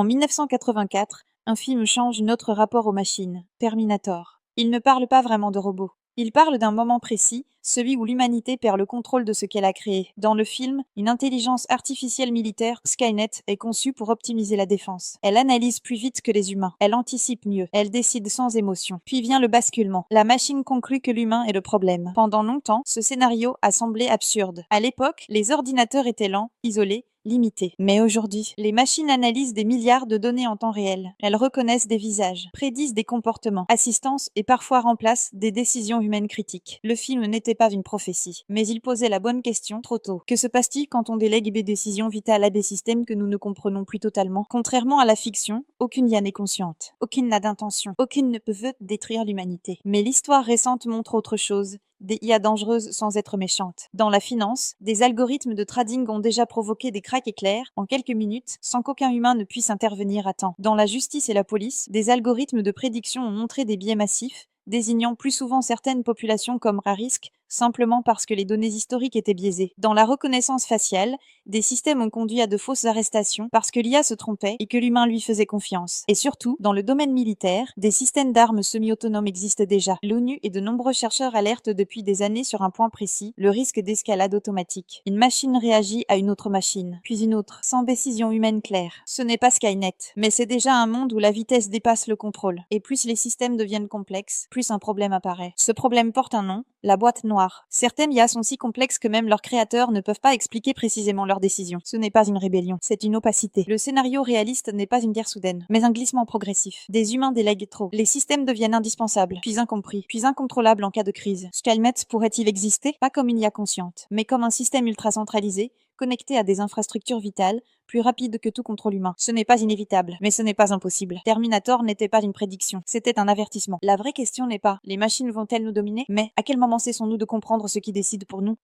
En 1984, un film change notre rapport aux machines, Terminator. Il ne parle pas vraiment de robots. Il parle d'un moment précis, celui où l'humanité perd le contrôle de ce qu'elle a créé. Dans le film, une intelligence artificielle militaire, Skynet, est conçue pour optimiser la défense. Elle analyse plus vite que les humains, elle anticipe mieux, elle décide sans émotion. Puis vient le basculement. La machine conclut que l'humain est le problème. Pendant longtemps, ce scénario a semblé absurde. À l'époque, les ordinateurs étaient lents, isolés, limité. Mais aujourd'hui, les machines analysent des milliards de données en temps réel. Elles reconnaissent des visages, prédisent des comportements, assistance et parfois remplacent des décisions humaines critiques. Le film n'était pas une prophétie, mais il posait la bonne question trop tôt. Que se passe-t-il quand on délègue des décisions vitales à des systèmes que nous ne comprenons plus totalement? Contrairement à la fiction, aucune IA n'est consciente, aucune n'a d'intention, aucune ne peut détruire l'humanité. Mais l'histoire récente montre autre chose. Des IA dangereuses sans être méchantes. Dans la finance, des algorithmes de trading ont déjà provoqué des cracks éclairs en quelques minutes sans qu'aucun humain ne puisse intervenir à temps. Dans la justice et la police, des algorithmes de prédiction ont montré des biais massifs, désignant plus souvent certaines populations comme à risque, simplement parce que les données historiques étaient biaisées. Dans la reconnaissance faciale, des systèmes ont conduit à de fausses arrestations parce que l'IA se trompait et que l'humain lui faisait confiance. Et surtout, dans le domaine militaire, des systèmes d'armes semi-autonomes existent déjà. L'ONU et de nombreux chercheurs alertent depuis des années sur un point précis, le risque d'escalade automatique. Une machine réagit à une autre machine, puis une autre, sans décision humaine claire. Ce n'est pas Skynet, mais c'est déjà un monde où la vitesse dépasse le contrôle. Et plus les systèmes deviennent complexes, plus un problème apparaît. Ce problème porte un nom, la boîte noire. Certaines IA sont si complexes que même leurs créateurs ne peuvent pas expliquer précisément leurs décisions. Ce n'est pas une rébellion, c'est une opacité. Le scénario réaliste n'est pas une guerre soudaine, mais un glissement progressif. Des humains délèguent trop. Les systèmes deviennent indispensables, puis incompris, puis incontrôlables en cas de crise. Skynet pourrait-il exister? Pas comme une IA consciente, mais comme un système ultra centralisé, connecté à des infrastructures vitales, plus rapide que tout contrôle humain. Ce n'est pas inévitable, mais ce n'est pas impossible. Terminator n'était pas une prédiction, c'était un avertissement. La vraie question n'est pas « les machines vont-elles nous dominer ?», mais « à quel moment cessons-nous de comprendre ce qui décide pour nous ?»